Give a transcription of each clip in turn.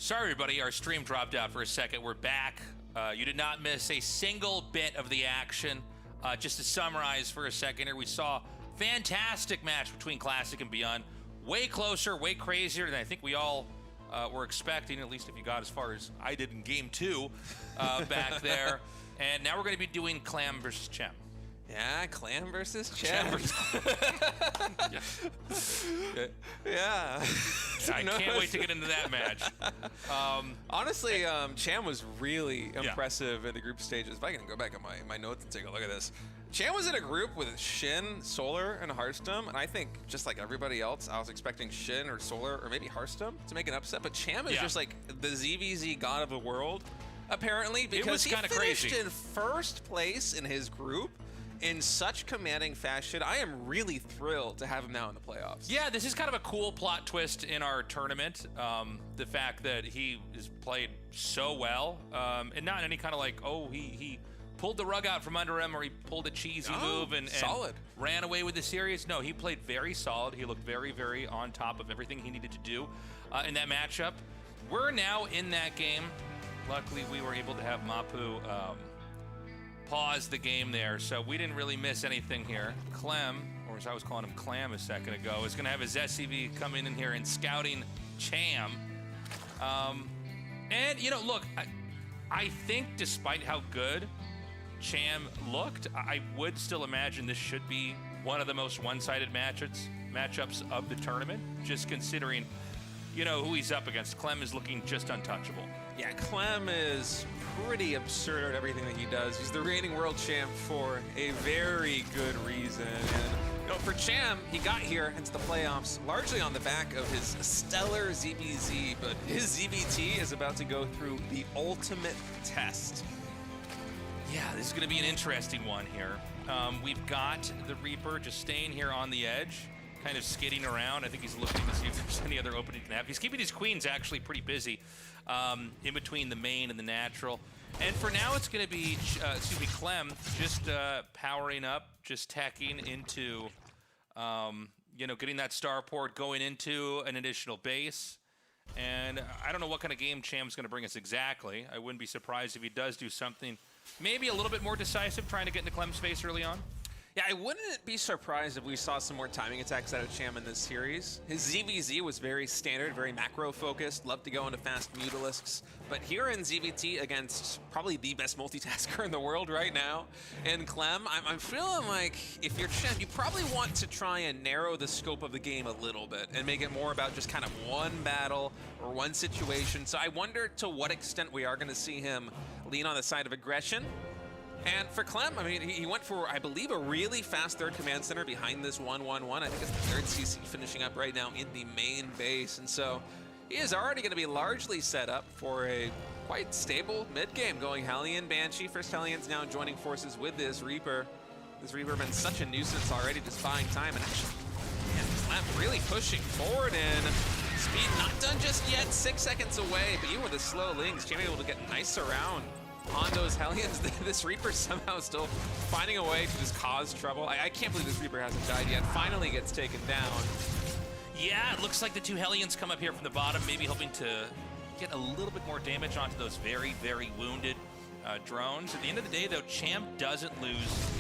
Sorry, everybody. Our stream dropped out for a second. We're back. You did not miss a single bit of the action. Just to summarize for a second here, we saw fantastic match between Classic and ByuN. Way closer, way crazier than I think we all were expecting, at least if you got as far as I did in Game 2 back there. And now we're going to be doing Clem versus Cham. Yeah, Clem versus Cham. Yeah. I can't wait to get into that match. Honestly, Cham was really impressive in the group stages. If I can go back on my notes and take a look at this. Cham was in a group with Shin, Solar, and Hearthstone, and I think just like everybody else, I was expecting Shin or Solar or maybe Hearthstone to make an upset, but Cham is just like the ZVZ god of the world, apparently, because he finished in first place in his group in such commanding fashion. I am really thrilled to have him now in the playoffs. Yeah, this is kind of a cool plot twist in our tournament. The fact that he has played so well, and not in any kind of like, oh, he pulled the rug out from under him or he pulled a cheesy move and ran away with the series. No, he played very solid. He looked very, very on top of everything he needed to do in that matchup. We're now in that game. Luckily, we were able to have Mapu pause the game there, so we didn't really miss anything here. Clem, or as I was calling him Clam a second ago, is going to have his SCV coming in here and scouting Cham. And, you know, look, I think despite how good Cham looked, I would still imagine this should be one of the most one-sided matchups of the tournament, just considering, you know, who he's up against. Clem is looking just untouchable. Yeah, Clem is pretty absurd at everything that he does. He's the reigning world champ for a very good reason. And, you know, for Cham, he got here into the playoffs largely on the back of his stellar ZBZ, but his ZBT is about to go through the ultimate test. Yeah, this is going to be an interesting one here. We've got the Reaper just staying here on the edge, kind of skidding around. I think he's looking to see if there's any other opening he can have. He's keeping his queens actually pretty busy in between the main and the natural. And for now, it's going to be, Clem just powering up, just teching into, you know, getting that starport, going into an additional base. And I don't know what kind of game Cham's going to bring us exactly. I wouldn't be surprised if he does do something maybe a little bit more decisive, trying to get into Clem's face early on. Yeah, I wouldn't be surprised if we saw some more timing attacks out of Cham in this series. His ZVZ was very standard, very macro-focused, loved to go into fast Mutalisks. But here in ZVT against probably the best multitasker in the world right now, in Clem, I'm feeling like if you're Cham, you probably want to try and narrow the scope of the game a little bit and make it more about just kind of one battle or one situation. So I wonder to what extent we are going to see him lean on the side of aggression. And for Clem, I mean, he went for, I believe, a really fast third command center behind this 1-1-1. I think it's the third CC finishing up right now in the main base. And so he is already going to be largely set up for a quite stable mid-game going Hellion, Banshee. First Hellion's now joining forces with this Reaper. This Reaper been such a nuisance already, just buying time. And actually, man, Clem really pushing forward and speed not done just yet, 6 seconds away. But even with the slow links, Cham able to get nice around on those Hellions. This Reaper somehow still finding a way to just cause trouble. I can't believe this Reaper hasn't died yet. Finally gets taken down. Yeah, it looks like the two Hellions come up here from the bottom, maybe hoping to get a little bit more damage onto those very, very wounded drones. At the end of the day, though, Cham doesn't lose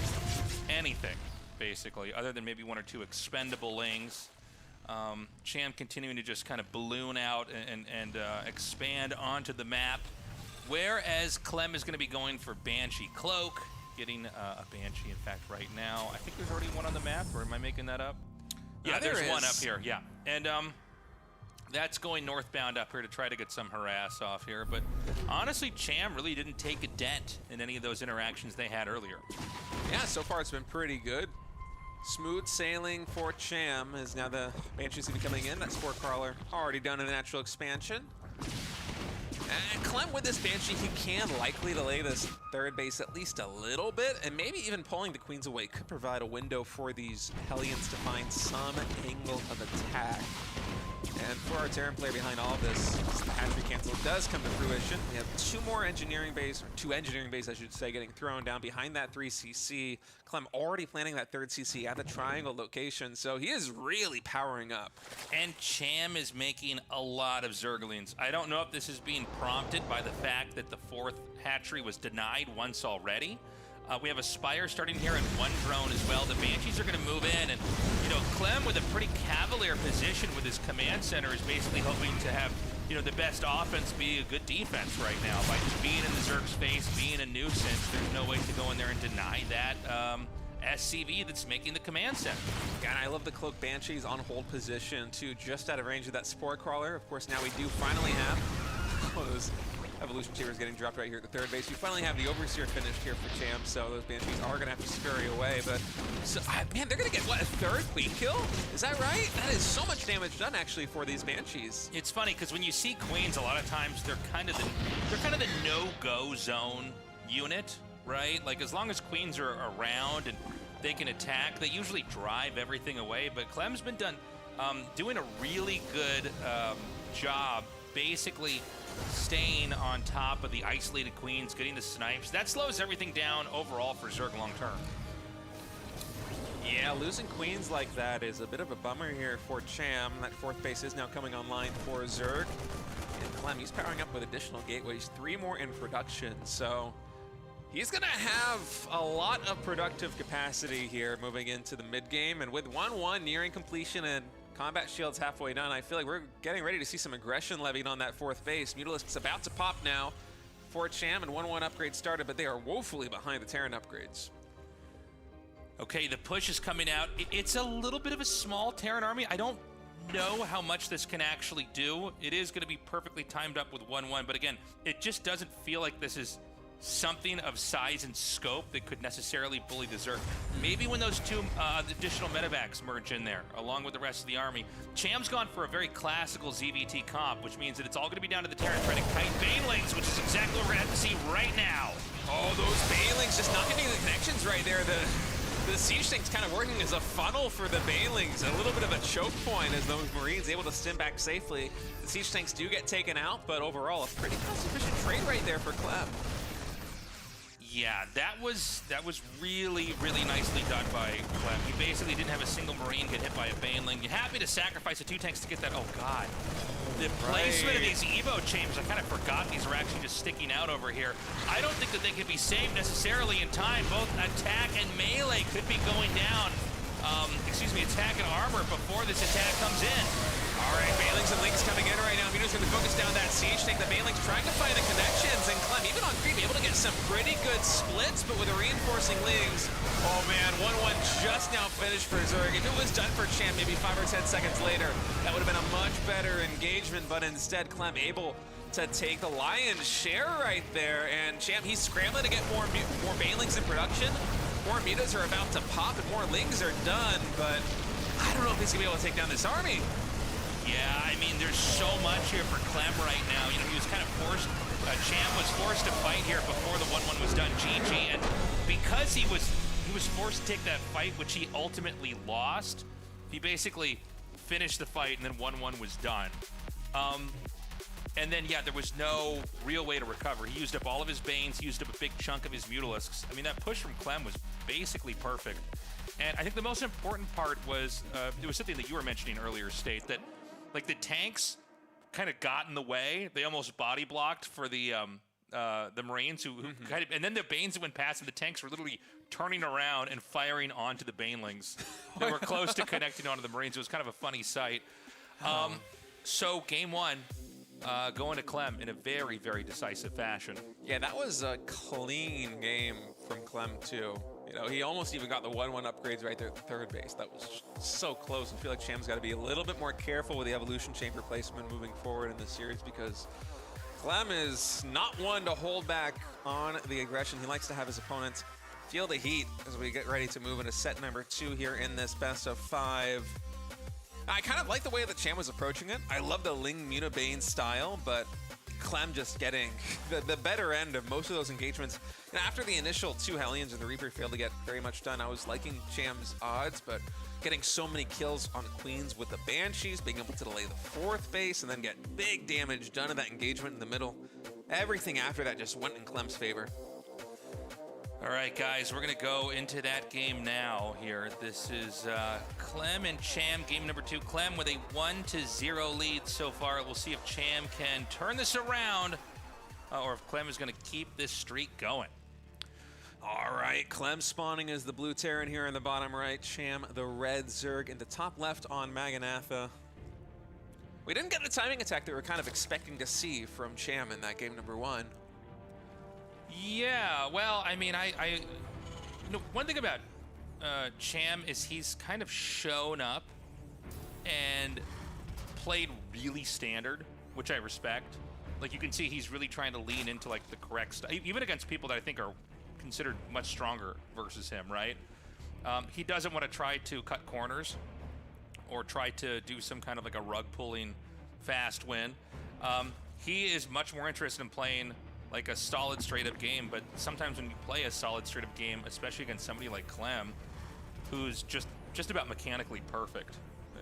anything, basically, other than maybe one or two expendable lings. Cham continuing to just kind of balloon out and expand onto the map. Whereas Clem is going to be going for Banshee Cloak, getting a Banshee, in fact, right now. I think there's already one on the map, or am I making that up? Yeah, there's one up here, yeah. And that's going northbound up here to try to get some harass off here. But honestly, Cham really didn't take a dent in any of those interactions they had earlier. Yeah, so far it's been pretty good. Smooth sailing for Cham as now the Banshee's going to be coming in. That Sport Crawler already done in the natural expansion. And Clem with this Banshee, he can likely delay this third base at least a little bit, and maybe even pulling the Queens away could provide a window for these Hellions to find some angle of attack. And for our Terran player behind all of this, the hatchery cancel does come to fruition. We have two engineering bays I should say, getting thrown down behind that 3CC. Clem already planning that third CC at the triangle location, so he is really powering up. And Cham is making a lot of Zerglings. I don't know if this is being prompted by the fact that the fourth hatchery was denied once already. We have a Spire starting here and one drone as well. The Banshees are going to move in, and Clem with a pretty cavalier position with his command center is basically hoping to have the best offense be a good defense right now by just being in the Zerg's face, being a nuisance. There's no way to go in there and deny that SCV that's making the command center. Yeah, and I love the Cloak Banshees on hold position too, just out of range of that Spore Crawler. Of course, now we do finally have those Evolution Chambers getting dropped right here at the third base. We finally have the Overseer finished here for Cham, so those Banshees are going to have to scurry away. But, man, they're going to get, what, a third queen kill? Is that right? That is so much damage done, actually, for these Banshees. It's funny, because when you see queens, a lot of times they're kind of the no-go zone unit, right? Like, as long as queens are around and they can attack, they usually drive everything away. But Clem's been doing a really good job, basically staying on top of the isolated queens, getting the snipes. That slows everything down overall for Zerg long term. Yeah, losing queens like that is a bit of a bummer here for Cham. That fourth base is now coming online for Zerg. And Clem, he's powering up with additional gateways, 3 more in production. So he's gonna have a lot of productive capacity here moving into the mid game. And with 1-1 nearing completion and combat shields halfway done, I feel like we're getting ready to see some aggression levied on that fourth base. Mutalisk's about to pop now for Cham, and 1-1 upgrade started, but they are woefully behind the Terran upgrades. Okay, the push is coming out. It's a little bit of a small Terran army. I don't know how much this can actually do. It is going to be perfectly timed up with 1-1, but again, it just doesn't feel like this is something of size and scope that could necessarily bully the Zerg. Maybe when those two additional medevacs merge in there, along with the rest of the army. Cham's gone for a very classical ZVT comp, which means that it's all going to be down to the Terran trying to kite Banelings, which is exactly what we're going to have to see right now. Oh, those Banelings just not getting the connections right there. The Siege Tank's kind of working as a funnel for the Banelings, a little bit of a choke point as those Marines able to stim back safely. The Siege Tanks do get taken out, but overall, a pretty cost-efficient trade right there for Clem. Yeah, that was really, really nicely done by Clem. He basically didn't have a single Marine get hit by a Baneling. You're happy to sacrifice the 2 tanks to get that. Oh, God. The placement of these Evo chambers, I kind of forgot these are actually just sticking out over here. I don't think that they could be saved necessarily in time. Both attack and melee could be going down. Attack and armor before this attack comes in. All right, Banelings and Links coming in right now. Muno's going to focus down that Siege Tank. The Banelings trying to find the connections, and Clem, even on creep, able to get some pretty good splits, but with the reinforcing Lings. Oh man, 1-1 just now finished for Zerg. If it was done for Cham maybe 5 or 10 seconds later, that would have been a much better engagement, but instead Clem able to take the lion's share right there, and Cham, he's scrambling to get more Banelings in production. More Mutas are about to pop and more Lings are done, but I don't know if he's going to be able to take down this army. Yeah, I mean, there's so much here for Clem right now. He was kind of forced, Cham was forced to fight here before the 1-1 was done. GG, and because he was forced to take that fight, which he ultimately lost, he basically finished the fight and then 1-1 was done. And then, yeah, there was no real way to recover. He used up all of his Banes, he used up a big chunk of his Mutalisks. I mean, that push from Clem was basically perfect. And I think the most important part was, it was something that you were mentioning earlier, State, that like the tanks kind of got in the way. They almost body blocked for the Marines who kind of, and then the Banes that went past and the tanks were literally turning around and firing onto the Banelings. They were close to connecting onto the Marines. It was kind of a funny sight. So game 1, going to Clem in a very, very decisive fashion. Yeah, that was a clean game from Clem too. You know, he almost even got the 1-1 upgrades right there at the third base. That was so close. I feel like Cham's got to be a little bit more careful with the Evolution Chamber placement moving forward in the series, because Clem is not one to hold back on the aggression. He likes to have his opponents feel the heat as we get ready to move into set number 2 here in this best of 5. I kind of like the way that Cham was approaching it. I love the Ling Mutabane style, but Clem just getting the better end of most of those engagements. And after the initial 2 Hellions and the Reaper failed to get very much done, I was liking Cham's odds, but getting so many kills on Queens with the Banshees, being able to delay the 4th base, and then get big damage done in that engagement in the middle. Everything after that just went in Clem's favor. All right, guys, we're going to go into that game now here. This is Clem and Cham, game number 2. Clem with a 1-0 lead so far. We'll see if Cham can turn this around or if Clem is going to keep this streak going. All right, Clem spawning as the blue Terran here in the bottom right. Cham, the red Zerg in the top left on Maganatha. We didn't get the timing attack that we were kind of expecting to see from Cham in that game number 1. Yeah, well, I mean, you know, one thing about Cham is he's kind of shown up and played really standard, which I respect. Like, you can see he's really trying to lean into, like, the correct stuff, even against people that I think are considered much stronger versus him, right? He doesn't want to try to cut corners or try to do some kind of like a rug pulling fast win. He is much more interested in playing like a solid straight up game, but sometimes when you play a solid straight up game, especially against somebody like Clem, who's just about mechanically perfect,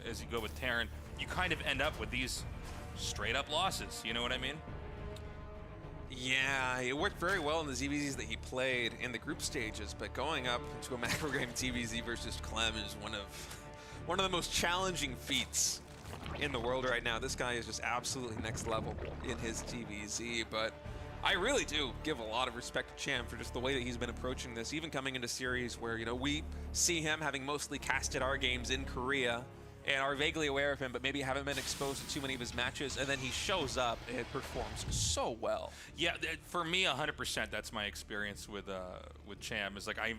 as you go with Terran, you kind of end up with these straight up losses, you know what I mean? Yeah, it worked very well in the ZVZs that he played in the group stages, but going up to a macro game TVZ versus Clem is one of the most challenging feats in the world right now. This guy is just absolutely next level in his TVZ, but I really do give a lot of respect to Cham for just the way that he's been approaching this, even coming into series where, you know, we see him having mostly casted our games in Korea and are vaguely aware of him, but maybe haven't been exposed to too many of his matches, and then he shows up and performs so well. Yeah, for me, 100%, that's my experience with Cham. Is like I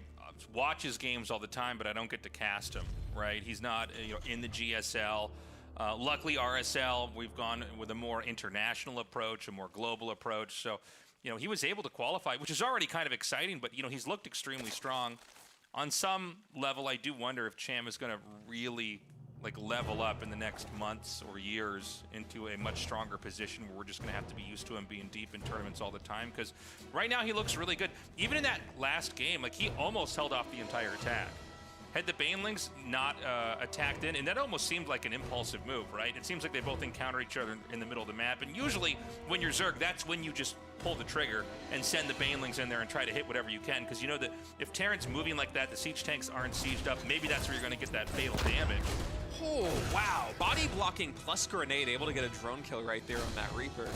watch his games all the time, but I don't get to cast him. Right? He's not, you know, in the GSL. Luckily, RSL, we've gone with a more international approach, a more global approach. So, you know, he was able to qualify, which is already kind of exciting. But you know, he's looked extremely strong. On some level, I do wonder if Cham is going to really like level up in the next months or years into a much stronger position where we're just going to have to be used to him being deep in tournaments all the time, because right now he looks really good. Even in that last game, like he almost held off the entire attack. Had the Banelings not attacked in, and that almost seemed like an impulsive move, right? It seems like they both encounter each other in the middle of the map, and usually when you're Zerg, that's when you just pull the trigger and send the Banelings in there and try to hit whatever you can, because you know that if Terran's moving like that, the siege tanks aren't sieged up, maybe that's where you're going to get that fatal damage. Oh, wow. Body blocking plus grenade, able to get a drone kill right there on that Reaper.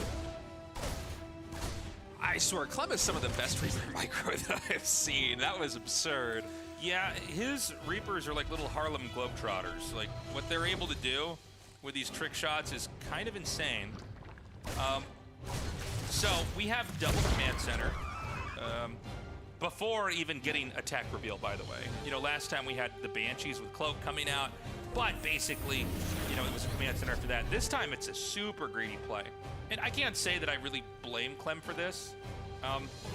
I swear, Clem is some of the best Reaper micro that I've seen. That was absurd. Yeah, his Reapers are like little Harlem Globetrotters. Like, what they're able to do with these trick shots is kind of insane. So, we have double command center. Before even getting attack reveal, by the way. You know, last time we had the Banshees with Cloak coming out, but basically, you know, it was a command center after that. This time, it's a super greedy play. And I can't say that I really blame Clem for this.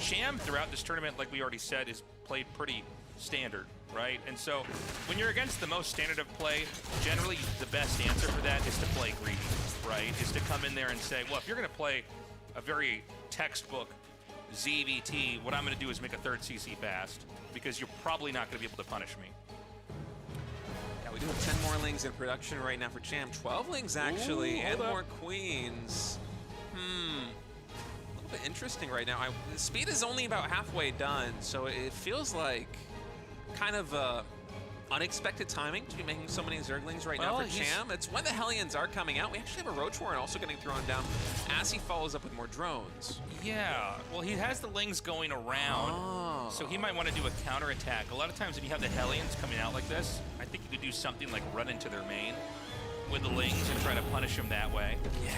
Cham, throughout this tournament, like we already said, is played pretty standard, right? And so, when you're against the most standard of play, generally the best answer for that is to play greedy, right? Is to come in there and say, well, if you're going to play a very textbook ZVT, what I'm going to do is make a third CC fast, because you're probably not going to be able to punish me. Yeah, we do have 10 more lings in production right now for Cham. 12 lings, actually, and more queens. A little bit interesting right now. The speed is only about halfway done, so it feels like kind of unexpected timing to be making so many Zerglings right now for Cham. It's when the Hellions are coming out. We actually have a Roach Warren also getting thrown down as he follows up with more drones. Yeah, well, he has the Lings going around, so he might want to do a counterattack. A lot of times when you have the Hellions coming out like this, I think you could do something like run into their main with the Lings and try to punish them that way. Yeah,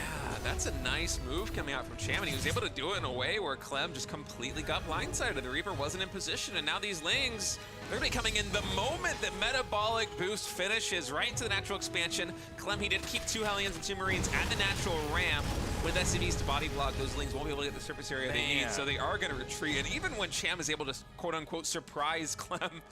that's a nice move coming out from Cham, and he was able to do it in a way where Clem just completely got blindsided. The Reaper wasn't in position, and now these Lings, they're going to be coming in the moment that Metabolic Boost finishes right into the natural expansion. Clem, he did keep 2 Hellions and 2 Marines at the natural ramp. With SCVs to body block, those Lings won't be able to get the surface area they need, so they are going to retreat. And even when Cham is able to, quote-unquote, surprise Clem,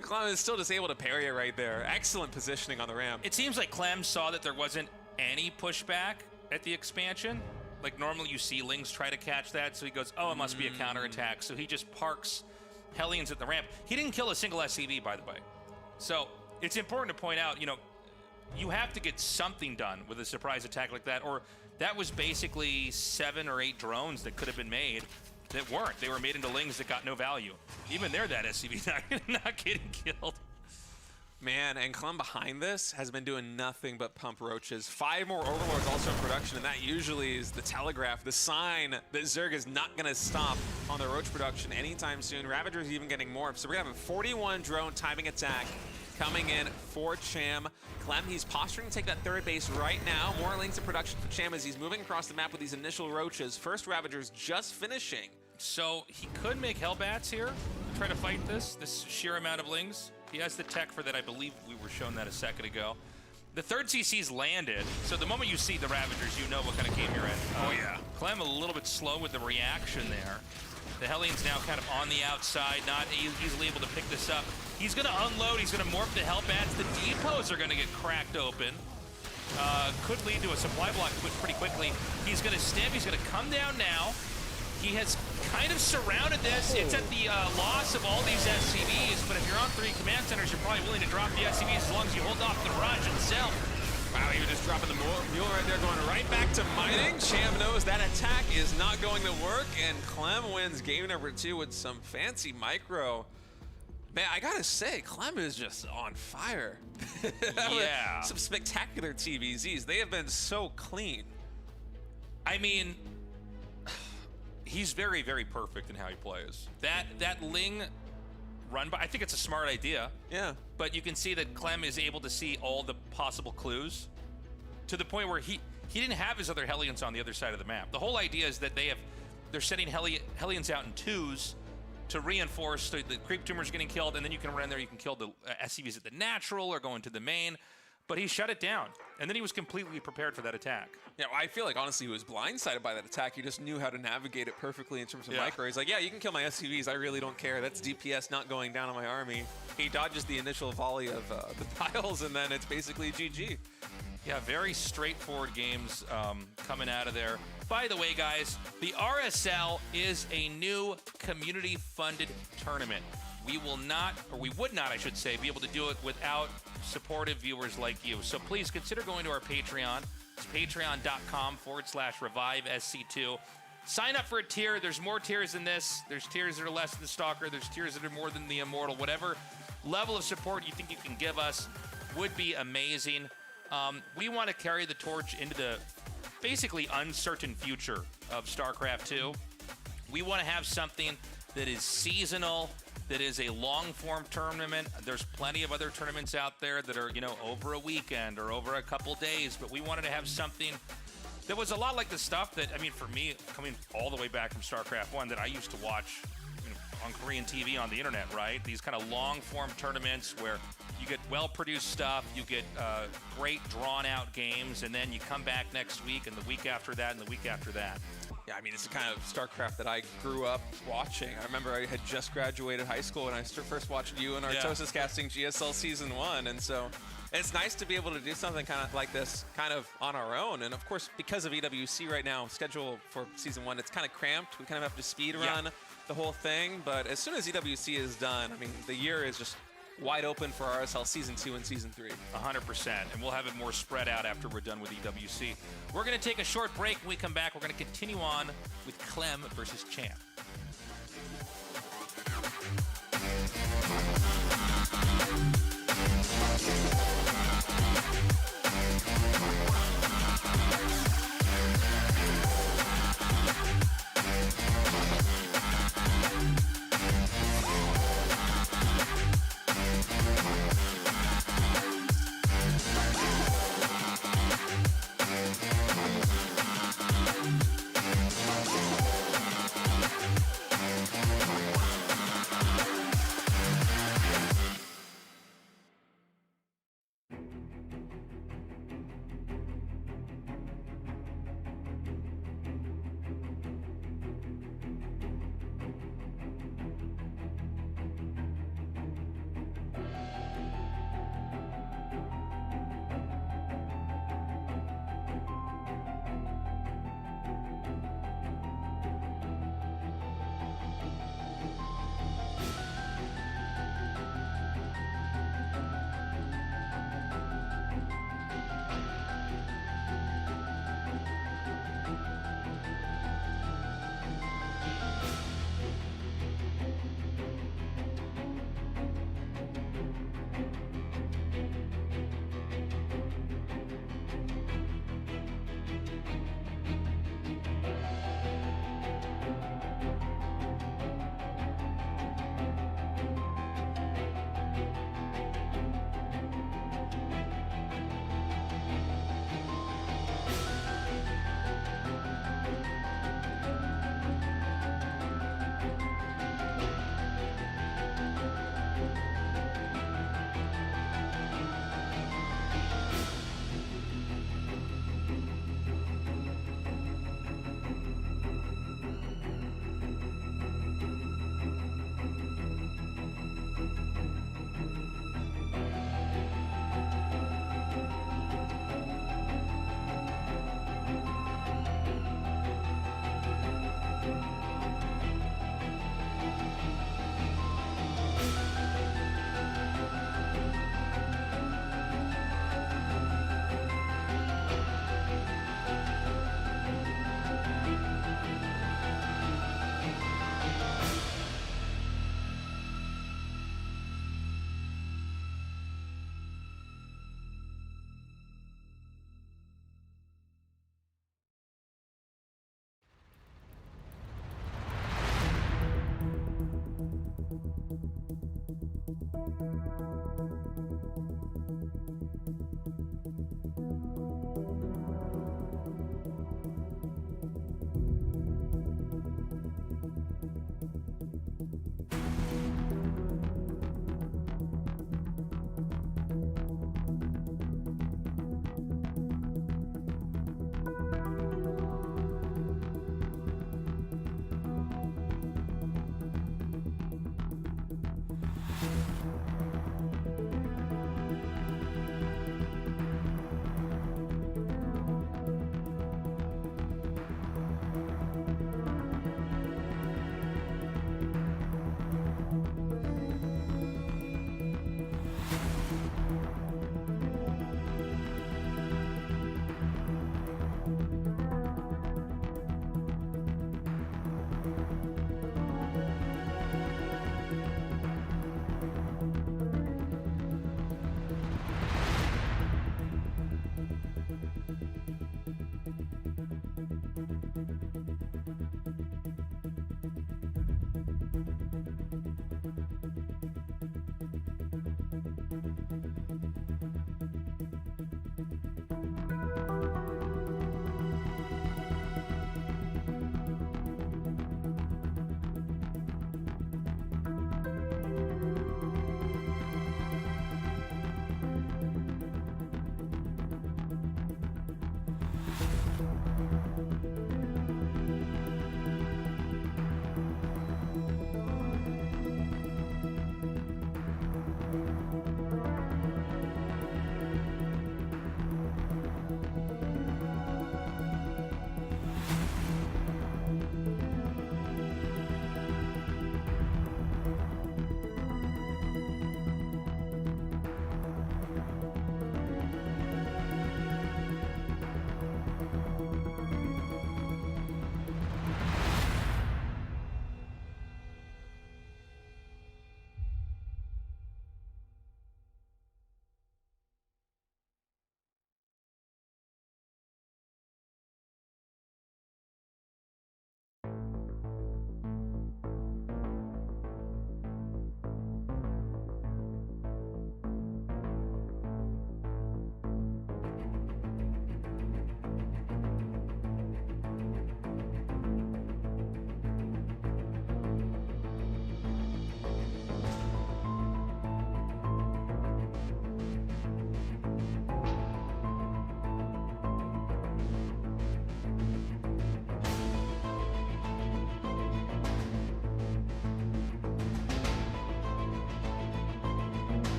Clem is still just able to parry it right there. Excellent positioning on the ramp. It seems like Clem saw that there wasn't any pushback at the expansion, Like normally you see Lings try to catch that, so he goes, oh, it must be a counterattack. So he just parks Hellions at the ramp. He didn't kill a single SCV, by the way. So it's important to point out, you know, you have to get something done with a surprise attack like that, or that was basically 7 or 8 drones that could have been made that weren't. They were made into Lings that got no value. Even there, that SCV not getting killed. Man, and Clem behind this has been doing nothing but pump roaches. 5 more Overlords also in production, and that usually is the telegraph, the sign that Zerg is not going to stop on the roach production anytime soon. Ravager's even getting more. So we're going to have a 41 drone timing attack coming in for Cham. Clem, he's posturing to take that third base right now. More links in production for Cham as he's moving across the map with these initial roaches. First Ravager's just finishing. So he could make Hellbats here to try to fight this sheer amount of Lings. He has the tech for that. I believe we were shown that a second ago. The third CC's landed, so the moment you see the Ravagers, you know what kind of game you're in. Oh yeah. Clem a little bit slow with the reaction there. The Hellions now kind of on the outside, not easily able to pick this up. He's going to unload, he's going to morph the Hellbats. The depots are going to get cracked open. Could lead to a supply block pretty quickly. He's going to stim, he's going to come down now. He has kind of surrounded this. It's at the loss of all these SCVs, but if you're on 3 command centers, you're probably willing to drop the SCVs as long as you hold off the Raj itself. Wow, he was just dropping the mule right there, going right back to mining. Cham knows that attack is not going to work, and Clem wins game number 2 with some fancy micro. Man, I gotta say, Clem is just on fire. Yeah. Some spectacular TVZs. They have been so clean. I mean, he's very, very perfect in how he plays. That Ling run by, I think it's a smart idea. Yeah. But you can see that Clem is able to see all the possible clues to the point where he didn't have his other Hellions on the other side of the map. The whole idea is that they're setting Hellions out in 2s to reinforce so the creep tumors getting killed, and then you can run there, you can kill the SCVs at the natural or go into the main. But he shut it down, and then he was completely prepared for that attack. Yeah, well, I feel like, honestly, he was blindsided by that attack. He just knew how to navigate it perfectly in terms of micro. He's like, yeah, you can kill my SCVs. I really don't care. That's DPS not going down on my army. He dodges the initial volley of the tiles, and then it's basically GG. Yeah, very straightforward games coming out of there. By the way, guys, the RSL is a new community-funded tournament. We will not, or we would not, I should say, be able to do it without supportive viewers like you. So please consider going to our Patreon. It's patreon.com/ReviveSC2. Sign up for a tier. There's more tiers than this. There's tiers that are less than the Stalker. There's tiers that are more than the Immortal. Whatever level of support you think you can give us would be amazing. We want to carry the torch into the basically uncertain future of StarCraft 2. We want to have something that is seasonal, that is a long-form tournament. There's plenty of other tournaments out there that are, you know, over a weekend or over a couple days, but we wanted to have something that was a lot like the stuff that, I mean, for me, coming all the way back from StarCraft 1, that I used to watch, you know, on Korean TV on the internet, right? These kind of long-form tournaments where you get well-produced stuff, you get great drawn-out games, and then you come back next week and the week after that and the week after that. Yeah, I mean, it's the kind of StarCraft that I grew up watching. I remember I had just graduated high school when I first watched you and Artosis casting GSL Season 1, and so it's nice to be able to do something kind of like this kind of on our own. And of course, because of EWC right now, schedule for Season 1, it's kind of cramped. We kind of have to speed run the whole thing, but as soon as EWC is done, I mean, the year is just wide open for RSL Season 2 and Season 3. 100%, and we'll have it more spread out after we're done with EWC. We're going to take a short break. When we come back, we're going to continue on with Clem versus Cham.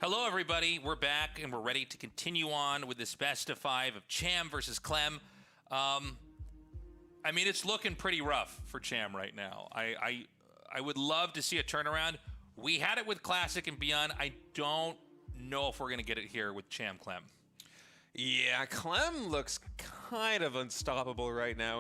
Hello, everybody. We're back, and we're ready to continue on with this best of 5 of Cham versus Clem. I mean, it's looking pretty rough for Cham right now. I would love to see a turnaround. We had it with Classic and ByuN. I don't know if we're going to get it here with Cham Clem. Yeah, Clem looks kind of unstoppable right now.